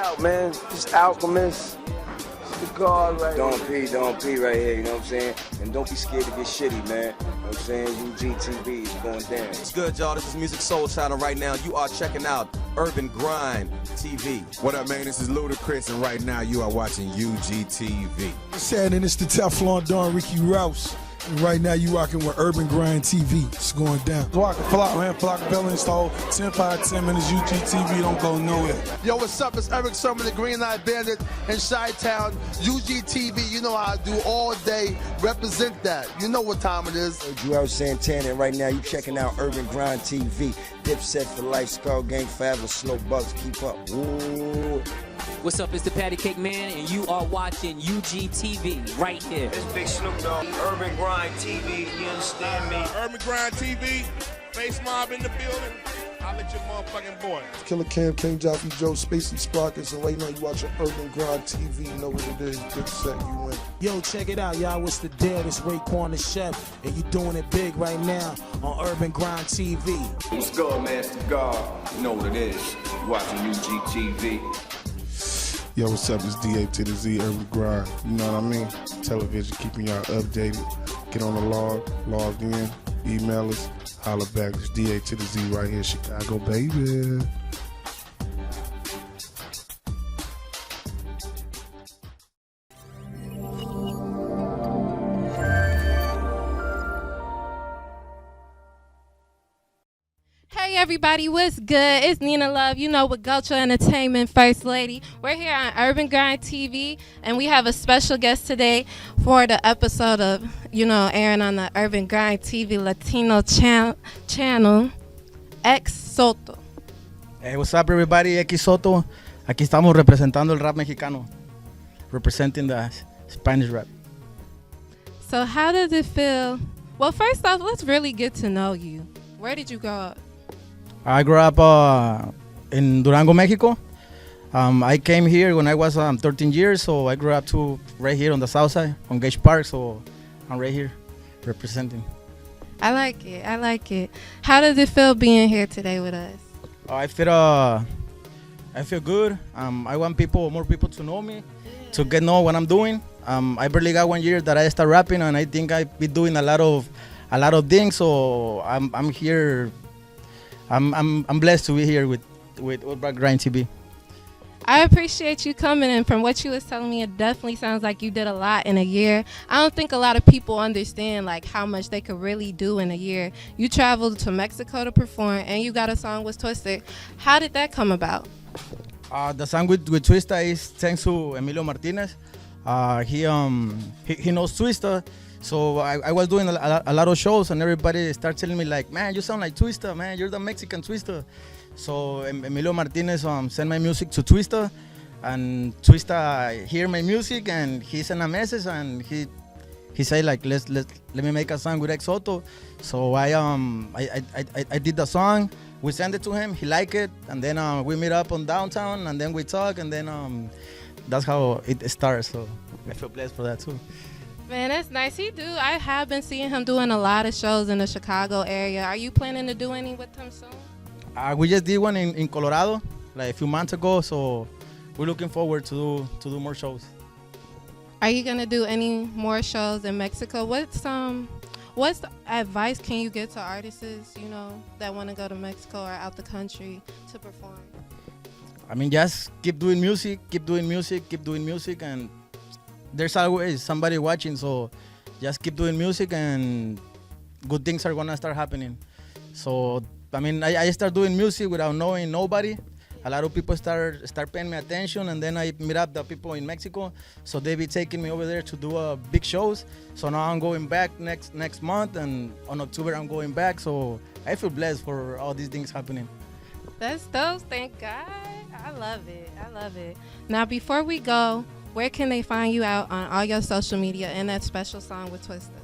out, man. Just Alchemist. It's the God right here. Don't pee right here, you know what I'm saying? And don't be scared to get shitty, man. You know what I'm saying? UGTV is going down. What's good, y'all? This is Music Soul Channel right now. You are checking out Urban Grind TV. What up, man? This is Ludacris, and right now you are watching UGTV. What's happening? It's the Teflon Don Ricky Rouse. And right now you rocking with Urban Grind TV. It's going down. Flock, man. Flock Bell install. 10, 5, 10 minutes. UGTV don't go nowhere. Yo, what's up? It's Eric Sermon, the Green Light Bandit in Chi-Town. UGTV, you know how I do all day. Represent that. You know what time it is. Joel Santana, and right now you checking out Urban Grind TV. Dipset for life, Skull Gang forever, Slow Bucks, keep up. Ooh. What's up, it's the Patty Cake Man, and you are watching UGTV right here. It's Big Snoop Dogg, Urban Grind TV, you understand me? Urban Grind TV, Face Mob in the building. I'll let your motherfucking boy. Killer Cam, King Job from Joe, Spacey Sprockets, and right now you watching Urban Grind TV. You know what it is. Dipset, you win. Yo, check it out, y'all. What's the deal? It's Raekwon the Chef, and you doing it big right now on Urban Grind TV. What's good, man? It's the God. You know what it is. You watching UGTV. Yo, what's up? It's DA to the Z, Urban Grind. You know what I mean? Television, keeping y'all updated. Get on the log in, email us, holler back. It's DA to the Z right here, Chicago, baby. Hey everybody, what's good? It's Nina Love, you know, with Gocho Entertainment First Lady. We're here on Urban Grind TV, and we have a special guest today for the episode of, you know, airing on the Urban Grind TV Latino channel, Exoto. Hey, what's up everybody? Exoto. Aquí estamos representando el rap mexicano, representing the Spanish rap. So how does it feel? Well, first off, let's really get to know you. Where did you grow up? I grew up in Durango, Mexico. I came here when I was 13 years, so I grew up right here on the south side, on Gage Park, so I'm right here representing. I like it. How does it feel being here today with us? I feel good. I want more people to know me, to get know what I'm doing. I barely got 1 year that I start rapping, and I think I've been doing a lot of things, so I'm here. I'm blessed to be here with Urban Grind TV. I appreciate you coming, and from what you was telling me, it definitely sounds like you did a lot in a year. I don't think a lot of people understand like how much they could really do in a year. You traveled to Mexico to perform, and you got a song with Twista. How did that come about? The song with Twista is thanks to Emilio Martinez. He knows Twista. So I was doing a lot of shows, and everybody started telling me like, man, you sound like Twista, man, you're the Mexican Twista. So Emilio Martinez sent my music to Twista, and Twista hear my music, and he sent a message, and he said like, let me make a song with Exoto. So I did the song. We sent it to him. He liked it, and then we meet up on downtown, and then we talk, and then that's how it starts. So I feel blessed for that too. Man, that's nice. I have been seeing him doing a lot of shows in the Chicago area. Are you planning to do any with him soon? We just did one in Colorado like a few months ago, so we're looking forward to do more shows. Are you gonna do any more shows in Mexico? What's advice can you give to artists, you know, that want to go to Mexico or out the country to perform? I mean, just keep doing music, and there's always somebody watching, so just keep doing music and good things are gonna start happening. So, I mean, I start doing music without knowing nobody. A lot of people start paying me attention, and then I meet up the people in Mexico, so they be taking me over there to do big shows. So now I'm going back next month, and on October I'm going back, so I feel blessed for all these things happening. That's dope, thank God. I love it. Now, before we go, where can they find you out on all your social media and that special song with Twista?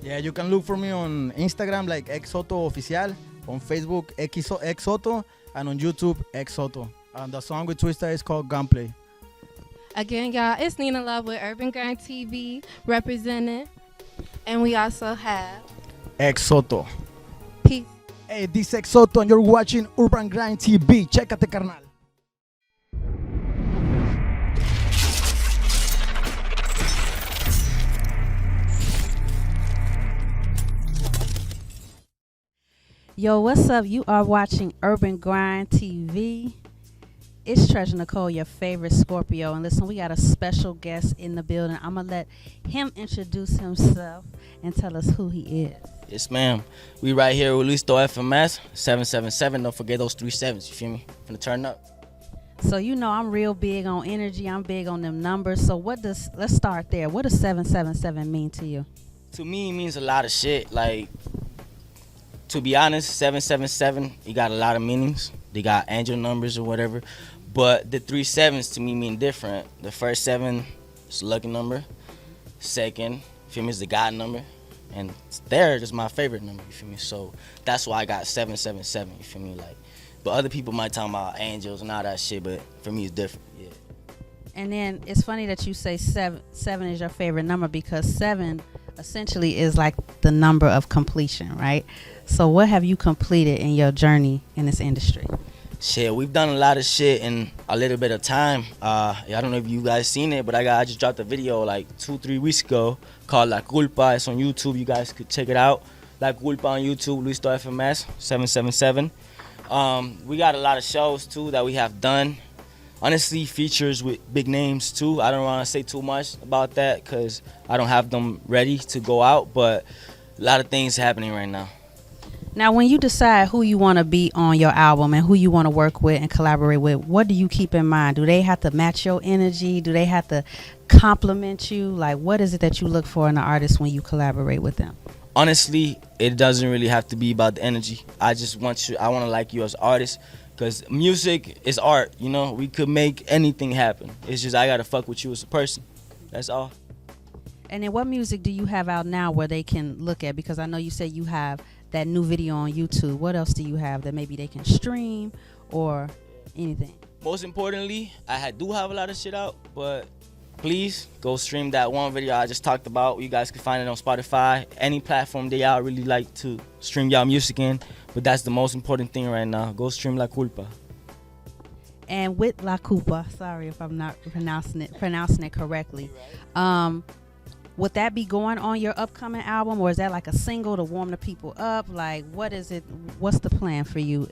Yeah, you can look for me on Instagram like Exoto Oficial, on Facebook Exoto, and on YouTube Exoto. And the song with Twista is called Gunplay. Again, y'all, it's Nina Love with Urban Grind TV representing, and we also have Exoto. Peace. Hey, this is Exoto, and you're watching Urban Grind TV. Chécate, carnal. Yo, what's up? You are watching Urban Grind TV. It's Treasure Necole, your favorite Scorpio. And listen, we got a special guest in the building. I'm going to let him introduce himself and tell us who he is. Yes, ma'am. We right here with Luisto FMS, 777. Don't forget those 3 sevens, you feel me? Finna turn up. So you know I'm real big on energy. I'm big on them numbers. So let's start there. What does 777 mean to you? To me, it means a lot of shit. Like, to be honest, 777, you got a lot of meanings. They got angel numbers or whatever. But the 3 sevens to me mean different. The first 7 is a lucky number. Second, you feel me, is the God number. And third is my favorite number, you feel me? So that's why I got 777, you feel me? Like, but other people might talk about angels and all that shit, but for me it's different, yeah. And then it's funny that you say 7 is your favorite number, because 7 essentially is like the number of completion, right? So what have you completed in your journey in this industry? Shit, we've done a lot of shit in a little bit of time. I don't know if you guys seen it, but I just dropped a video like 2-3 weeks ago called La Culpa. It's on YouTube. You guys could check it out. La Culpa on YouTube, Luisto FMS, 777. We got a lot of shows too that we have done. Honestly, features with big names too. I don't want to say too much about that because I don't have them ready to go out, but a lot of things happening right now. Now, when you decide who you want to be on your album and who you want to work with and collaborate with, what do you keep in mind? Do they have to match your energy? Do they have to compliment you? Like, what is it that you look for in an artist when you collaborate with them? Honestly, it doesn't really have to be about the energy. I want to like you as an artist, because music is art, you know? We could make anything happen. It's just I got to fuck with you as a person. That's all. And then what music do you have out now where they can look at? Because I know you said you have that new video on YouTube. What else do you have that maybe they can stream or anything? Most importantly, I do have a lot of shit out, but please go stream that one video I just talked about. You guys can find it on Spotify, any platform that y'all really like to stream y'all music in. But that's the most important thing right now. Go stream La Culpa. And with La Culpa, sorry if I'm not pronouncing it correctly. Would that be going on your upcoming album, or is that like a single to warm the people up? Like, what is it? What's the plan for you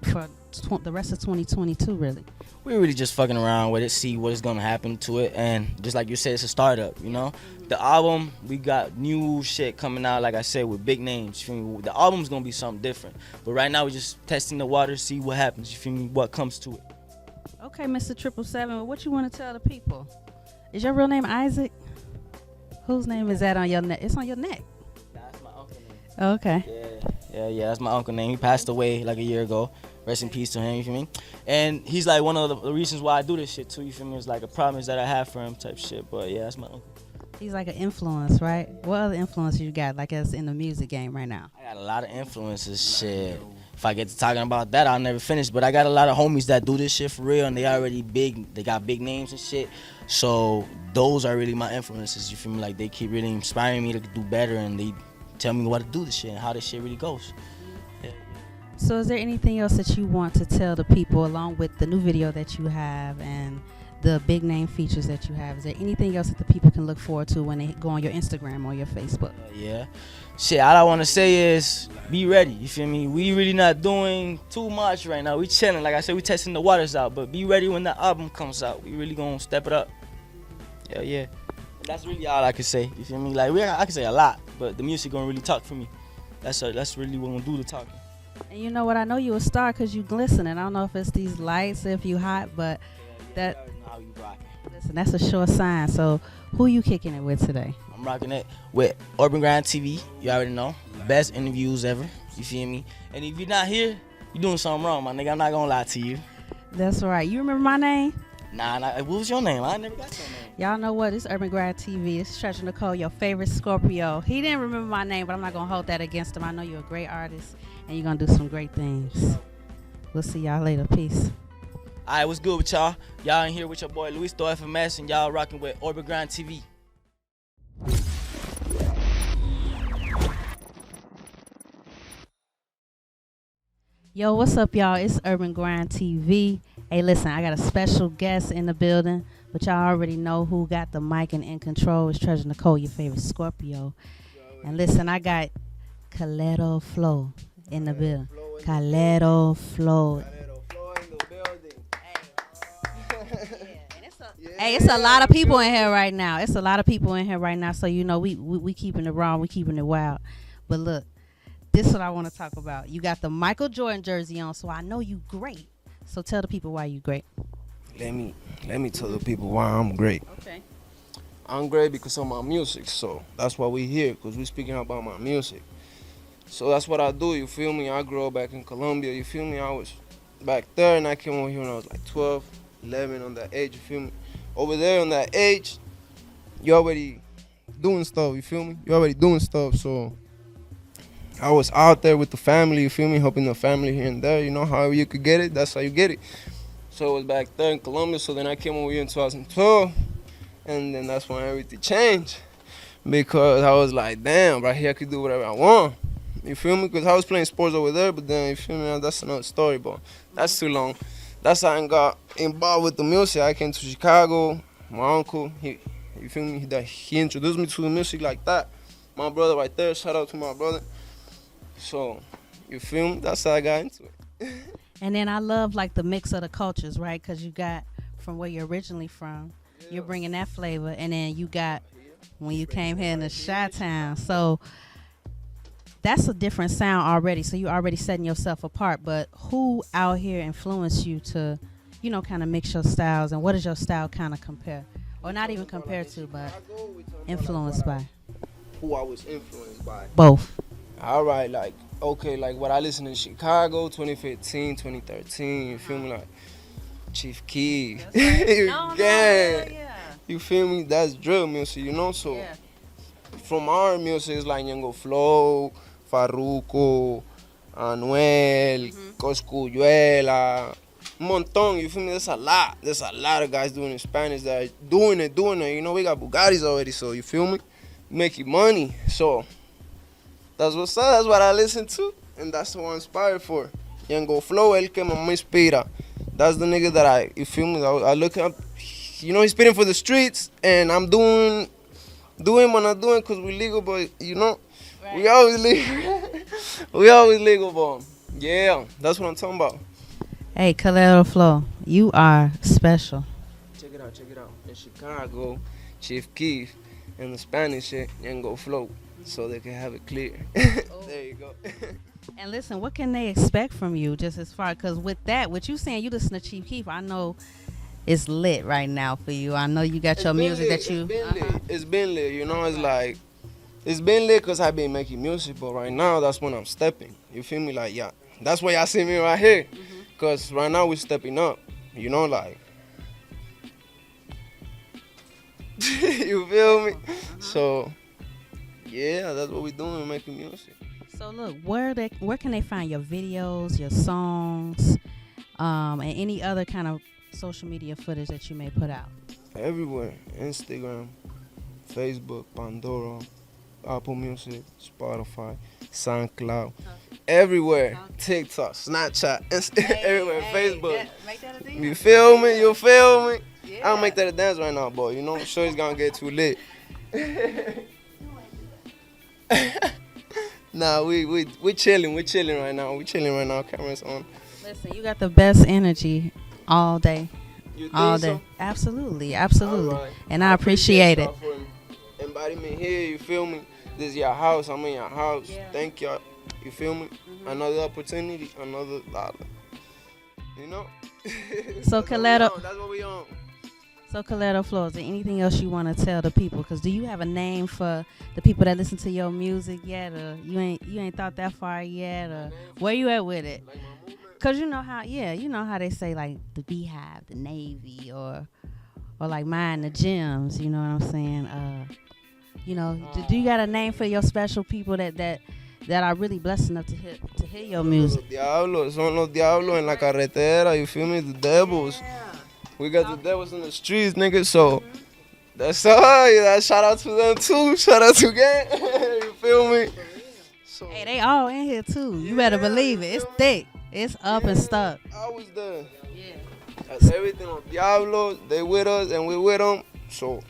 for the rest of 2022, really? We're really just fucking around with it, see what is going to happen to it. And just like you said, it's a startup, you know? The album, we got new shit coming out, like I said, with big names. You feel me? The album's going to be something different. But right now, we're just testing the water, see what happens, you feel me? What comes to it. Okay, Mr. 777, what you want to tell the people? Is your real name Isaac? Whose name is that on your neck? It's on your neck. That's my uncle name. Oh, okay. Yeah, that's my uncle name. He passed away like a year ago. Rest in peace to him, you feel me? And he's like one of the reasons why I do this shit too, you feel me? It's like a promise that I have for him type shit. But yeah, that's my uncle. He's like an influence, right? What other influence you got, like us in the music game right now? I got a lot of influences, shit. If I get to talking about that, I'll never finish. But I got a lot of homies that do this shit for real, and they already big. They got big names and shit. So those are really my influences, you feel me? Like, they keep really inspiring me to do better, and they tell me what to do this shit and how this shit really goes. Yeah. So is there anything else that you want to tell the people along with the new video that you have and the big name features that you have? Is there anything else that the people can look forward to when they go on your Instagram or your Facebook? Yeah. Shit, all I want to say is be ready, you feel me? We really not doing too much right now. We chilling. Like I said, we testing the waters out, but be ready when the album comes out. We really gonna step it up. Yeah. That's really all I can say, you feel me? Like, I can say a lot, but the music gonna really talk for me. That's really what I'm gonna do the talking. And you know what? I know you a star because you glisten. And I don't know if it's these lights, if you hot, but that. How you rocking? Listen, that's a sure sign. So who you kicking it with today? I'm rocking it with UrbanGrindTV. You already know. Best interviews ever. You feel me? And if you're not here, you're doing something wrong, my nigga. I'm not gonna lie to you. That's right. You remember my name? Nah. What was your name? I never got your name. Y'all know what? It's UrbanGrindTV. This is Treasure Necole, your favorite Scorpio. He didn't remember my name, but I'm not gonna hold that against him. I know you're a great artist, and you're gonna do some great things. We'll see y'all later. Peace. All right, what's good with y'all? Y'all in here with your boy Luisto FMS, and y'all rocking with UrbanGrindTV. Yo, what's up, y'all? It's UrbanGrindTV. Hey, listen, I got a special guest in the building, but y'all already know who got the mic and in control. It's Treasure Necole, your favorite Scorpio. And listen, I got Coletta Flow. in the building. Calero Flow. Hey, it's a lot of people in here right now. It's a lot of people in here right now. So, you know, we keeping it raw. We keeping it wild. But look, this is what I want to talk about. You got the Michael Jordan jersey on, so I know you great. So tell the people why you great. Let me tell the people why I'm great. Okay. I'm great because of my music. So that's why we here, because we speaking about my music. So that's what I do, you feel me? I grew up back in Colombia, you feel me? I was back there and I came over here when I was like 12, 11 on that age, you feel me? Over there on that age, you already doing stuff, you feel me? You already doing stuff, so I was out there with the family, you feel me? Helping the family here and there, you know, however you could get it, that's how you get it. So it was back there in Colombia, so then I came over here in 2012, and then that's when everything changed. Because I was like, damn, right here I could do whatever I want. You feel me? Because I was playing sports over there, but then, you feel me? That's another story, but that's too long. That's how I got involved with the music. I came to Chicago. My uncle, you feel me? He introduced me to the music like that. My brother right there, shout out to my brother. So, you feel me? That's how I got into it. And then I love like the mix of the cultures, right? Because you got from where you're originally from, you're bringing that flavor, and then you got when you came here in the Chi-Town. So that's a different sound already. So you're already setting yourself apart. But who out here influenced you to, you know, kind of mix your styles? And what does your style kind of compare? Or not even compare to, but influenced by? Who I was influenced by? Both. All right, like, okay, like what I listened in Chicago, 2015, 2013, you feel me? Like Chief Keef, you feel me? That's drill music, you know? So from our music, it's like Ñengo Flow, Farruko, Anuel, Coscuyuela, un montón, you feel me? There's a lot of guys doing it in Spanish that are doing it, you know, we got Bugattis already, so you feel me? Making money, so that's what's up, that's what I listen to, and that's what I'm inspired for. Ñengo Flow, el que me inspira. That's the nigga that you feel me? I look up, you know, he's spitting for the streets, and I'm doing what I'm doing because we legal, but you know, we always legal. We always legal, but yeah, that's what I'm talking about. Hey, Calero Flow, you are special. Check it out. In Chicago, Chief Keef, and the Spanish shit, Ñengo Flow, so they can have it clear. There you go. And listen, what can they expect from you just as far, because with that, what you saying, you listen to Chief Keef, I know it's lit right now for you. I know you got your music that you... It's been lit, you know, it's like, it's been lit because I've been making music, but right now, that's when I'm stepping. You feel me? Like, yeah, that's why y'all see me right here, because right now we're stepping up, you know, like, you feel me? So, yeah, that's what we're doing, we're making music. So look, where can they find your videos, your songs, and any other kind of social media footage that you may put out? Everywhere. Instagram, Facebook, Pandora, Apple Music, Spotify, SoundCloud. Everywhere. TikTok, Snapchat, everywhere. Facebook. Make that a You feel me? You feel me? I don't make that a dance right now, boy. You know, I'm sure it's gonna get too lit. Nah, we chilling right now. We chilling right now. Cameras on. Listen, you got the best energy all day. You think all day. so? Absolutely. Right. And I appreciate it. For inviting me here, you feel me? This is your house, I'm in your house. Yeah. Thank y'all. You feel me? Another opportunity, another dollar. You know? So Coletta, that's what we on. So Coletta Flow, is there anything else you want to tell the people? Because do you have a name for the people that listen to your music yet, or you ain't thought that far yet, or where you at with it? Because you know how they say like the Beehive, the Navy, or like mine, the Gems. You know what I'm saying? You know, do you got a name for your special people that are really blessed enough to hear your music? Son los diablos en la carretera. You feel me? The devils. Yeah. We got the devils in the streets, nigga. So that's all. Yeah, shout out to them too. Shout out to gang. You feel me? So, hey, they all in here too. You better believe it. It's thick. It's up and stuck. I was there. Yeah. That's everything on Diablo. They with us and we with them. So,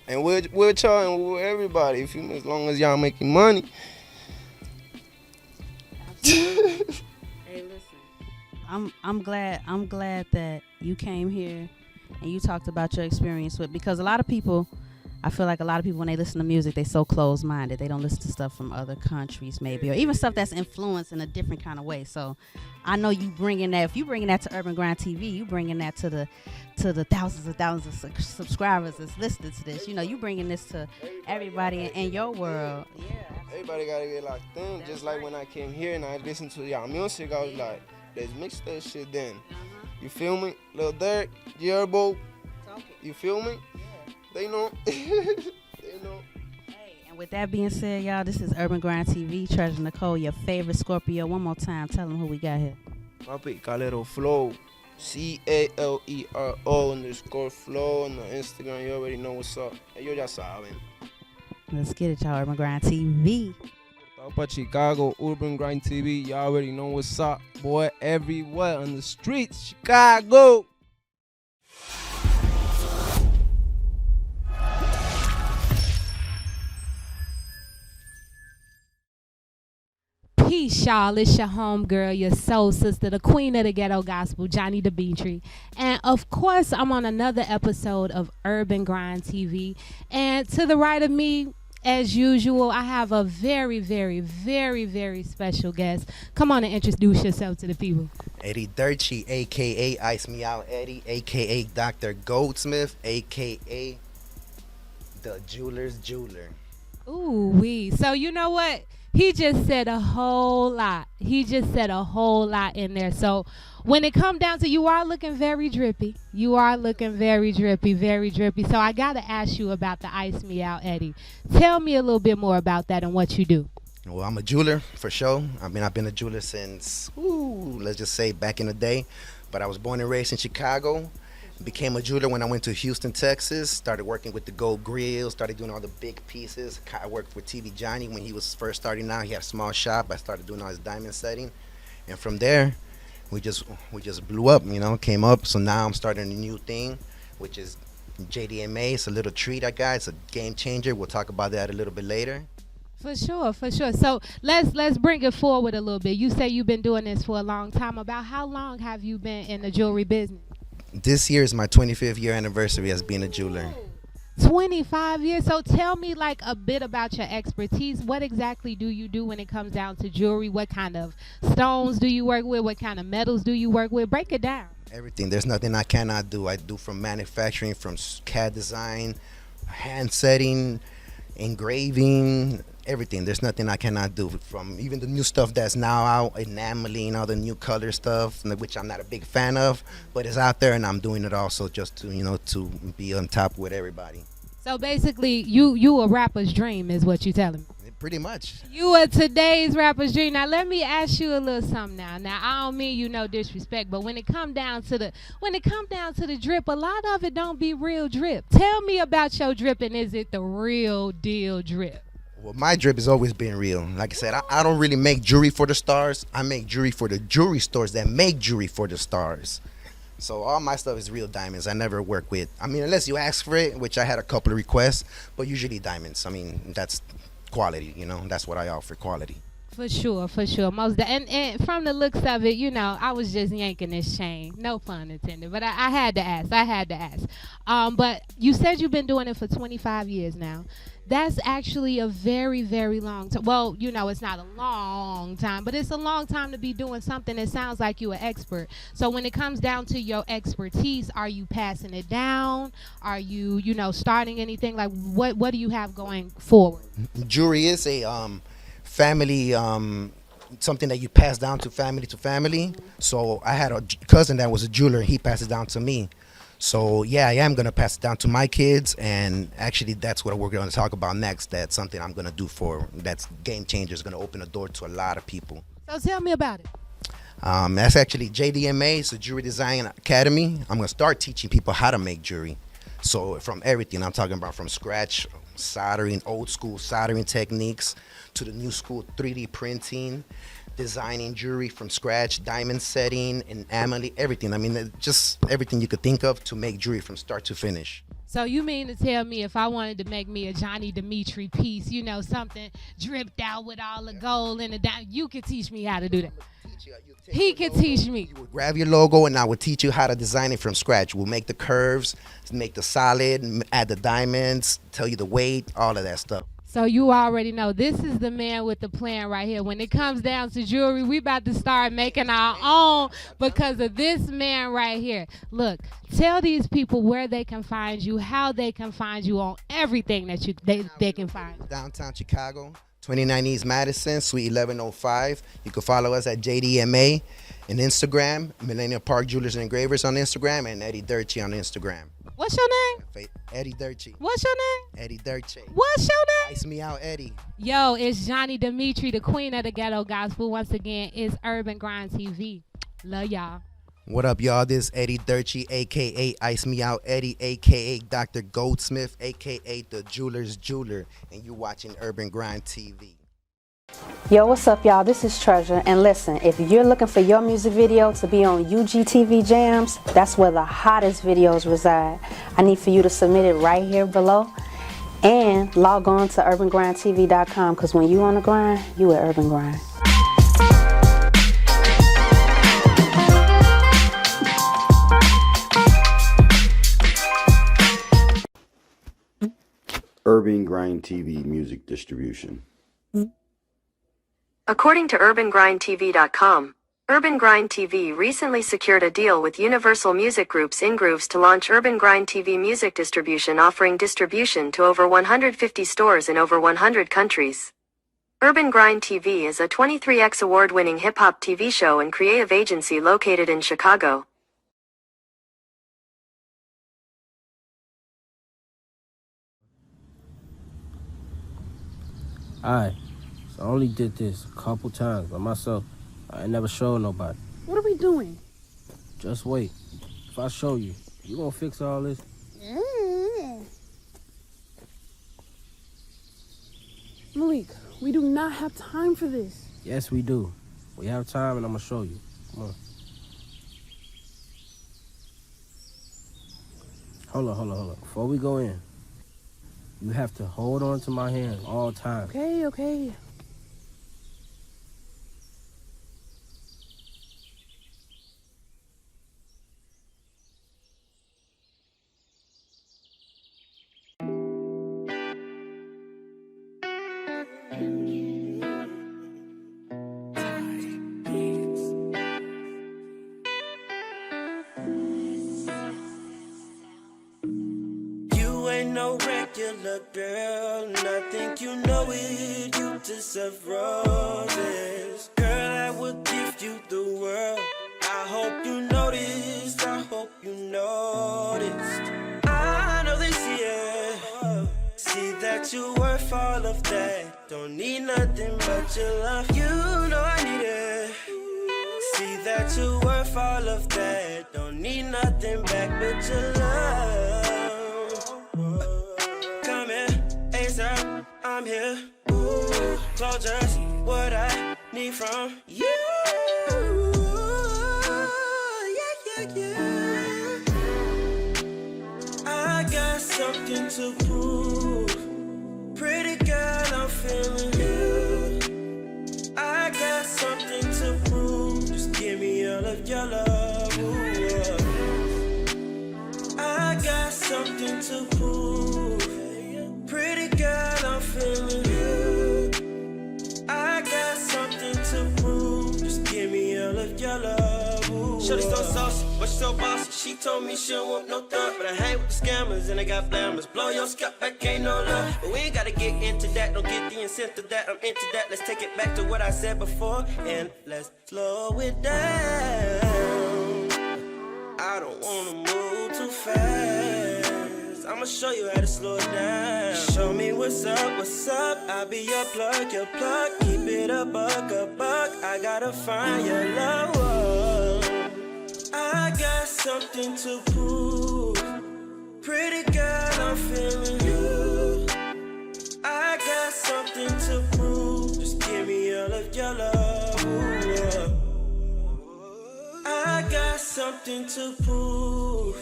and we're y'all and we're everybody. You feel me? As long as y'all making money. Hey, listen. I'm glad that you came here and you talked about your experience with, because a lot of people, I feel like a lot of people when they listen to music, they so closed-minded. They don't listen to stuff from other countries maybe, or even stuff that's influenced in a different kind of way. So I know you bringing that. If you bringing that to Urban Grind TV, you bringing that to the thousands of subscribers that's listening to this. You know, you bringing this to everybody in your world. Yeah. Everybody gotta get locked in. Just like when I came here and I listened to y'all music, I was like, let's mix that shit then. You feel me? Lil Derche, Yerbo. You feel me? They know. They know. Hey, and with that being said, y'all, this is Urban Grind TV. Treasur Necole, your favorite Scorpio. One more time, tell them who we got here. Papi, Calero Flow. CALERO_flow on the Instagram. You already know what's up. Ellos ya saben. Let's get it, y'all. Urban Grind TV. Up Chicago, Urban Grind TV. Y'all already know what's up, boy. Everywhere on the streets, Chicago. Peace, y'all. It's your homegirl, your soul sister, the queen of the ghetto gospel, Johni Demeatri. And of course, I'm on another episode of Urban Grind TV. And to the right of me, as usual, I have a very, very, very, very special guest. Come on and introduce yourself to the people. Eddie Derche, a.k.a. Ice Me Out Eddie, a.k.a. Dr. Goldsmith, a.k.a. the Jeweler's Jeweler. Ooh, wee. So you know what? He just said a whole lot. He just said a whole lot in there. So when it come down to, you are looking very drippy. You are looking very drippy, very drippy. So I got to ask you about the Ice Me Out Eddie. Tell me a little bit more about that and what you do. Well, I'm a jeweler for sure. I mean, I've been a jeweler since, let's just say back in the day. But I was born and raised in Chicago. Became a jeweler when I went to Houston, Texas. Started working with the Gold Grill. Started doing all the big pieces. I worked with TV Johni when he was first starting out. He had a small shop. I started doing all his diamond setting. And from there, we just blew up, you know, came up. So now I'm starting a new thing, which is JDMA. It's a little treat I got. It's a game changer. We'll talk about that a little bit later. For sure, for sure. So let's bring it forward a little bit. You say you've been doing this for a long time. About how long have you been in the jewelry business? This year is my 25th year anniversary as being a jeweler. 25 years. So tell me like a bit about your expertise. What exactly do you do when it comes down to jewelry? What kind of stones do you work with? What kind of metals do you work with? Break it down. Everything. There's nothing I cannot do. I do from manufacturing, from CAD design, hand setting, engraving, everything. There's nothing I cannot do, from even the new stuff that's now out, enameling, all the new color stuff, which I'm not a big fan of, but it's out there and I'm doing it also just to, you know, to be on top with everybody. So basically, you a rapper's dream is what you telling me. Pretty much. You are today's rapper's dream. Now let me ask you a little something now. Now I don't mean you no disrespect, but when it come down to the drip, a lot of it don't be real drip. Tell me about your drip, and is it the real deal drip? Well, my drip has always been real. Like I said, I don't really make jewelry for the stars. I make jewelry for the jewelry stores that make jewelry for the stars. So all my stuff is real diamonds. I never work with, I mean, unless you ask for it, which I had a couple of requests, but usually diamonds. I mean, that's quality, you know, that's what I offer, quality. For sure, for sure. And from the looks of it, you know, I was just yanking this chain. No pun intended, but I had to ask. But you said you've been doing it for 25 years now. That's actually a very, very long time. Well, you know, it's not a long time, but it's a long time to be doing something that sounds like you're an expert. So when it comes down to your expertise, are you passing it down? Are you, you know, starting anything? Like, what do you have going forward? Jewelry is a family, something that you pass down to family to family. So I had a cousin that was a jeweler. He passed it down to me. So yeah, I am going to pass it down to my kids, and actually that's what we're going to talk about next. That's something I'm going to do that's game changer. It's going to open the door to a lot of people. So tell me about it. That's actually JDMA. It's a Jewelry Design Academy. I'm going to start teaching people how to make jewelry. So from everything, I'm talking about from scratch, soldering, old school soldering techniques, to the new school 3D printing, designing jewelry from scratch, diamond setting, enamel, everything. I mean, just everything you could think of to make jewelry from start to finish. So you mean to tell me if I wanted to make me a Johni Demeatri piece, you know, something dripped out with all the gold in the diamond, you could teach me how to do that. He could teach me. Grab your logo and I will teach you how to design it from scratch. We'll make the curves, make the solid, add the diamonds, tell you the weight, all of that stuff. So you already know this is the man with the plan right here. When it comes down to jewelry, we about to start making our own because of this man right here. Look, tell these people where they can find you, how they can find you on everything that they can find. Downtown Chicago, 29 East Madison, Suite 1105. You can follow us at JDMA on Instagram, Millennium Park Jewelers and Engravers on Instagram, and Eddie Derche on Instagram. What's your name? Eddie Derche. What's your name? Eddie Derche. What's your name? Ice me out, Eddie. Yo, it's Johni Demeatri, the queen of the ghetto gospel. Once again, it's Urban Grind TV. Love y'all. What up, y'all? This is Eddie Derche, a.k.a. Ice Me Out Eddie, a.k.a. Dr. Goldsmith, a.k.a. The Jeweler's Jeweler, and you watching Urban Grind TV. Yo, what's up, y'all? This is Treasur, and listen, if you're looking for your music video to be on UGTV Jams, that's where the hottest videos reside. I need for you to submit it right here below, and log on to UrbanGrindTV.com, because when you on the grind, you at Urban Grind. Urban Grind TV music distribution. According to UrbanGrindTV.com, Urban Grind TV recently secured a deal with Universal Music Group's InGrooves to launch Urban Grind TV music distribution, offering distribution to over 150 stores in over 100 countries. Urban Grind TV is a 23X award-winning hip-hop TV show and creative agency located in Chicago. Alright, so I only did this a couple times by myself. I ain't never showed nobody. What are we doing? Just wait. If I show you, you gonna fix all this? Malik, we do not have time for this. Yes, we do. We have time and I'm gonna show you. Come on. Hold on. Before we go in, you have to hold on to my hand all time. Okay. No regular girl, and I think you know it. You deserve roses, girl. I would give you the world. I hope you noticed. I hope you noticed. I know they see it. See that you worth all of that. Don't need nothing but your love. You know I need it. See that you worth all of that. Don't need nothing back but your love. I'm here, ooh, closure's what I need from you. Yeah. I got something to prove. Pretty girl, I'm feeling you. I got something to prove. Just give me all of your love. Ooh. I got something to prove. Pretty girl, I'm feeling you. I got something to prove. Just give me all of your love. Ooh. Shorty so saucy, but she so bossy. She told me she don't want no thought, but I hang with the scammers and they got blammers. Blow your scalp back, ain't no love. But we ain't gotta get into that. Don't get the incentive of that. I'm into that. Let's take it back to what I said before and let's slow it down. I don't wanna move too fast. I'ma show you how to slow it down. Show me what's up. I'll be your plug. Keep it a buck. I gotta find your love. I got something to prove. Pretty girl, I'm feeling you. I got something to prove. Just give me all of your love. something to prove.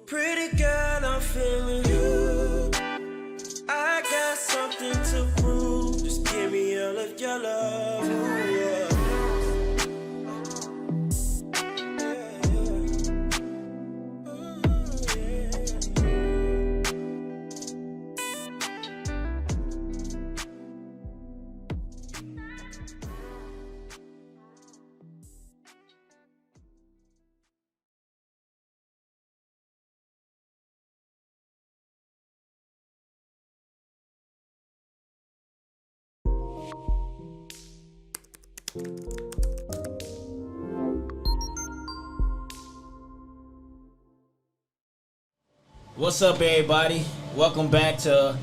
Pretty girl, I'm feeling you. I got something to prove. Just give me all of your love. Yeah. What's up, everybody? Welcome back to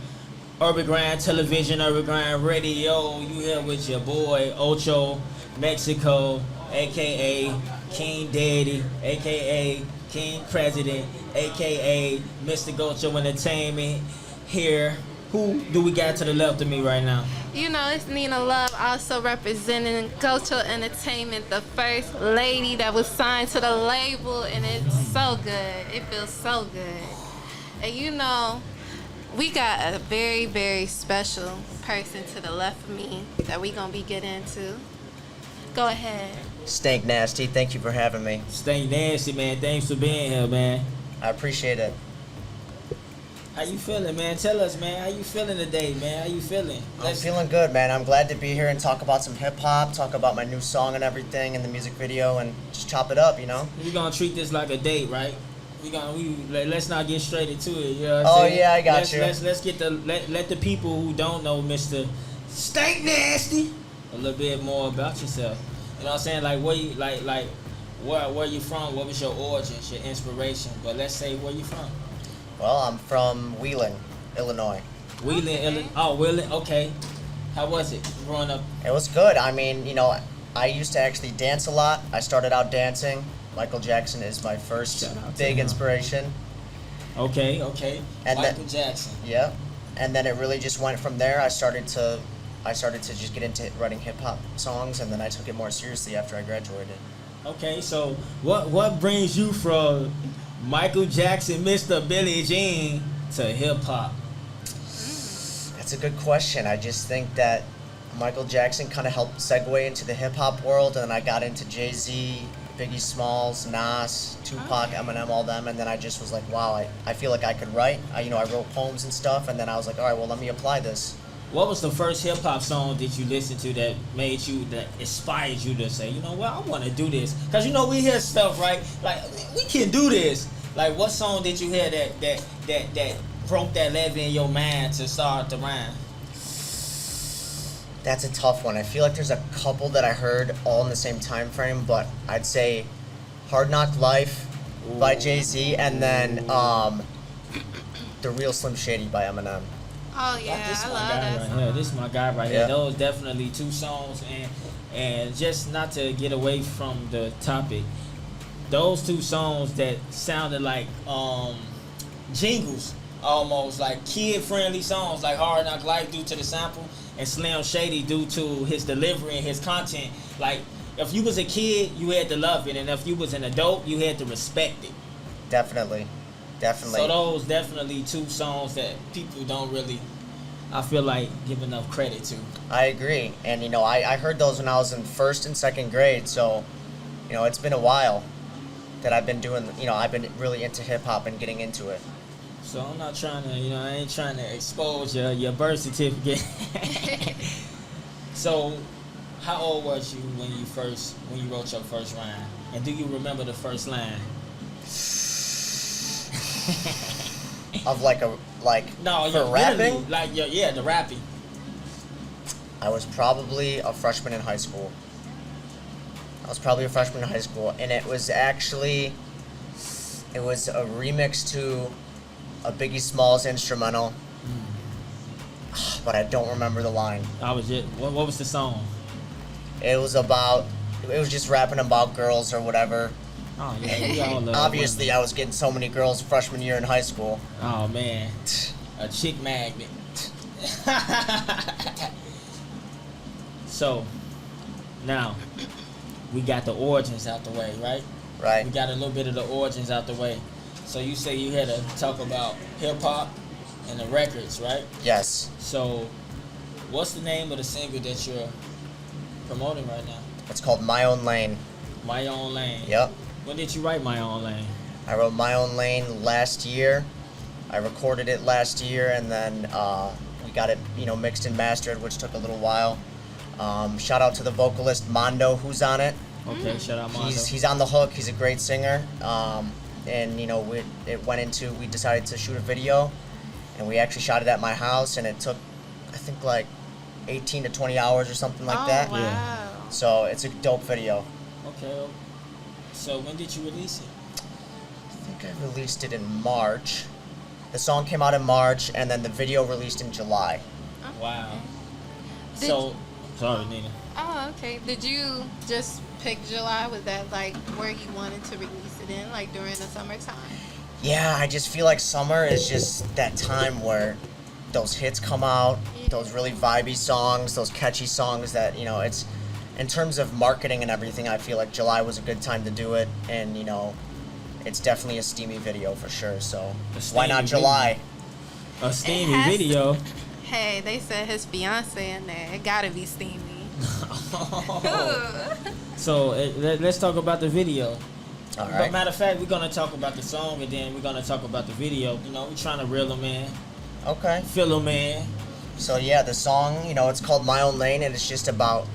Urban Grind Television, Urban Grind Radio. You here with your boy Ocho, Mexico, aka King Daddy, aka King President, aka Mr. Gocho Entertainment. Here, who do we got to the left of me right now? You know, it's Nina Love, also representing Ocho Entertainment, the first lady that was signed to the label, and it's so good. It feels so good. And you know, we got a very, very special person to the left of me that we gonna be getting into. Go ahead. Stank Nasty, thank you for having me. Stank Nasty, man. Thanks for being here, man. I appreciate it. How you feeling, man? Tell us, man. How you feeling today, man? How you feeling? I'm feeling good, man. I'm glad to be here and talk about some hip-hop, talk about my new song and everything and the music video, and just chop it up, you know? We're gonna treat this like a date, right? Let's not get straight into it. You know what I'm saying? Yeah, I got you. Let's get let the people who don't know Mr. Stank Nasty a little bit more about yourself. You know what I'm saying? Like where you where you from? What was your origins, your inspiration? But let's say where you from. Well, I'm from Wheeling, Illinois. Wheeling, Illinois. Oh, Wheeling. Okay. How was it growing up? It was good. I mean, you know, I used to actually dance a lot. I started out dancing. Michael Jackson is my first big inspiration. Okay. And Michael Jackson. Yeah. And then it really just went from there. I started to just get into writing hip hop songs, and then I took it more seriously after I graduated. Okay, so what brings you from Michael Jackson, Mr. Billie Jean, to hip hop? That's a good question. I just think that Michael Jackson kind of helped segue into the hip hop world, and then I got into Jay-Z, Biggie Smalls, Nas, Tupac, Eminem, all them, and then I just was like, wow, I feel like I could write. I wrote poems and stuff, and then I was like, all right, well, let me apply this. What was the first hip hop song that you listened to that inspired you to say, you know what, I want to do this? Because, you know, we hear stuff, right? Like, we can do this. Like, what song did you hear that broke that levee in your mind to start to rhyme? That's a tough one. I feel like there's a couple that I heard all in the same time frame, but I'd say Hard Knock Life by Jay-Z, and then The Real Slim Shady by Eminem. Oh yeah, this I my love guy that right song. here. This is my guy right Yeah. here. Those definitely two songs, and just not to get away from the topic, those two songs that sounded like jingles, almost like kid-friendly songs, like Hard Knock Life due to the sample, and Slim Shady due to his delivery and his content. Like, if you was a kid, you had to love it, and if you was an adult, you had to respect it. Definitely. So those definitely two songs that people don't really, I feel like, give enough credit to. I agree. And, you know, I heard those when I was in first and second grade, so, you know, it's been a while that I've been doing, you know, I've been really into hip-hop and getting into it. So I'm not trying to, you know, I ain't trying to expose your birth certificate. So, how old was you when you wrote your first rhyme? And do you remember the first line? Of no, for rapping? The rapping. I was probably a freshman in high school. And it was a remix to a Biggie Smalls instrumental, but I don't remember the line. What was the song? It was just rapping about girls or whatever. Oh yeah, we all love Obviously, women. I was getting so many girls freshman year in high school. Oh man, a chick magnet. So, now we got the origins out the way, right? Right. We got a little bit of the origins out the way. So you say you had to talk about hip hop and the records, right? Yes. So, what's the name of the single that you're promoting right now? It's called My Own Lane. My Own Lane. Yep. When did you write My Own Lane? I wrote My Own Lane last year. I recorded it last year, and then we got it, mixed and mastered, which took a little while. Shout out to the vocalist Mondo, who's on it. Okay, shout out Mondo. He's on the hook. He's a great singer. And we decided to shoot a video, and we actually shot it at my house, and it took, I think, like 18 to 20 hours or something like that. Wow. Yeah. So it's a dope video. Okay. So when did you release it? I think I released it in March. The song came out in March, and then the video released in July. Wow. Did- Sorry, Nina. Oh, okay. Did you just pick July? Was that like where you wanted to release it in, like during the summertime? Yeah, I just feel like summer is just that time where those hits come out, those really vibey songs, those catchy songs that, it's, in terms of marketing and everything, I feel like July was a good time to do it, and, it's definitely a steamy video for sure, so why not July? A steamy video? Hey, they said his fiance in there. It gotta be steamy. So let's talk about the video. All right. But matter of fact, we're gonna talk about the song, and then we're gonna talk about the video. We're trying to reel them in. Okay. Feel them in. So yeah, the song, it's called My Own Lane, and it's just about,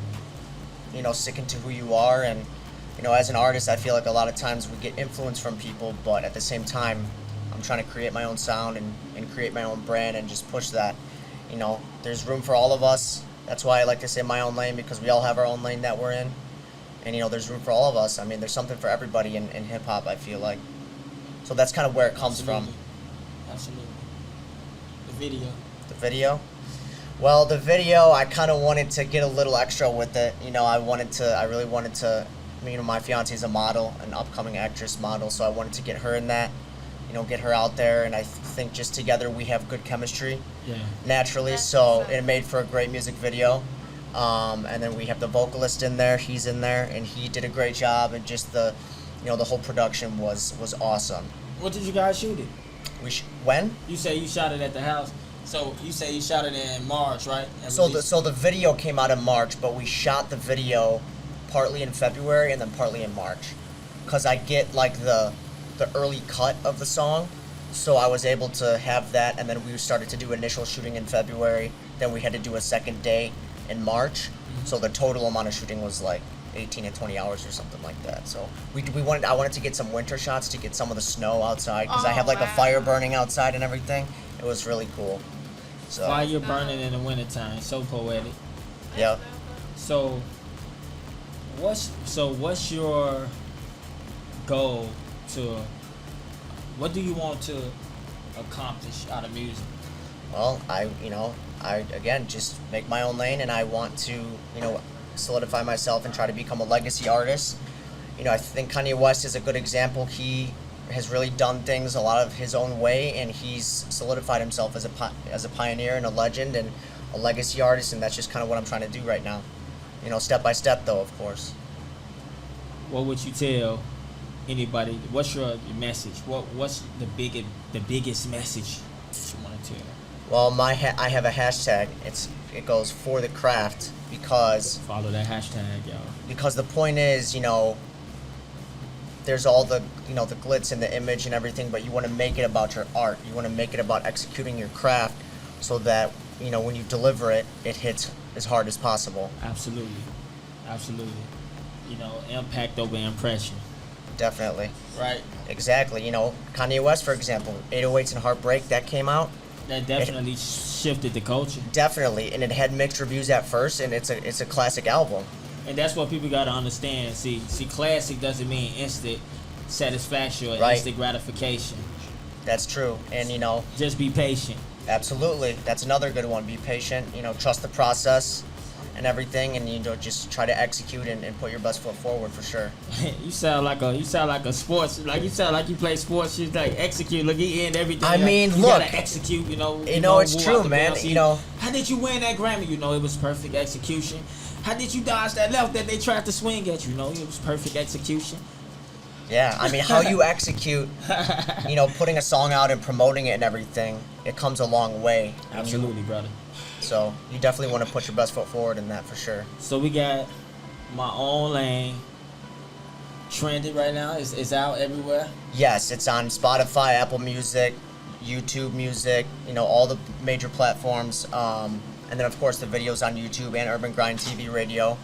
sticking to who you are. And, as an artist, I feel like a lot of times we get influence from people, but at the same time, I'm trying to create my own sound and create my own brand and just push that. There's room for all of us. That's why I like to say my own lane, because we all have our own lane that we're in. And, there's room for all of us. I mean, there's something for everybody in hip-hop, I feel like. So that's kind of where it comes from. Absolutely. The video. The video? Well, the video, I kind of wanted to get a little extra with it. I really wanted to, my fiance is a model, an upcoming actress model, so I wanted to get her in that, get her out there, and I think just together we have good chemistry, naturally, so it made for a great music video. And then we have the vocalist in there, he's in there, and he did a great job, and just the whole production was awesome. What did you guys shoot it? When? You say you shot it at the house. So you say you shot it in March, right? So the video came out in March, but we shot the video partly in February and then partly in March, because I get like the early cut of the song, so I was able to have that, and then we started to do initial shooting in February. Then we had to do a second day in March, so the total amount of shooting was like 18 to 20 hours or something like that. So I wanted to get some winter shots to get some of the snow outside, because I have like a fire burning outside and everything. It was really cool. So fire burning in the wintertime, so poetic. Yeah. So what's your goal to, what do you want to accomplish out of music? Well, I again just make my own lane, and I want to, solidify myself and try to become a legacy artist. I think Kanye West is a good example. He has really done things a lot of his own way, and he's solidified himself as a pioneer and a legend and a legacy artist, and that's just kind of what I'm trying to do right now. Step by step, though, of course. What would you tell anybody? What's your message? What's the biggest message that you want to tell? Well, I have a hashtag. It goes for the craft, because follow that hashtag, y'all. Because the point is, there's all the the glitz and the image and everything, but you want to make it about your art. You want to make it about executing your craft, so that when you deliver it, it hits as hard as possible. Absolutely. Impact over impression. Definitely. Right. Exactly. Kanye West, for example, 808s and Heartbreak, that came out. That definitely shifted the culture. Definitely, and it had mixed reviews at first, and it's a classic album. And that's what people got to understand. See, classic doesn't mean instant satisfaction or instant gratification. That's true, and just be patient. Absolutely, that's another good one. Be patient. Trust the process and everything, and just try to execute and put your best foot forward for sure. You sound like a sports, like you sound like you play sports. You like execute, look, he end everything. I mean, you look, gotta execute. It's true, man. How did you win that Grammy? It was perfect execution. How did you dodge that left that they tried to swing at you? It was perfect execution. Yeah, I mean, how you execute, you know, putting a song out and promoting it and everything, it comes a long way. Absolutely, brother. So you definitely want to put your best foot forward in that for sure. So we got My Own Lane. Trending right now. It's out everywhere. Yes, it's on Spotify, Apple Music, YouTube Music, you know, all the major platforms. And then, of course, the videos on YouTube and Urban Grind TV Radio.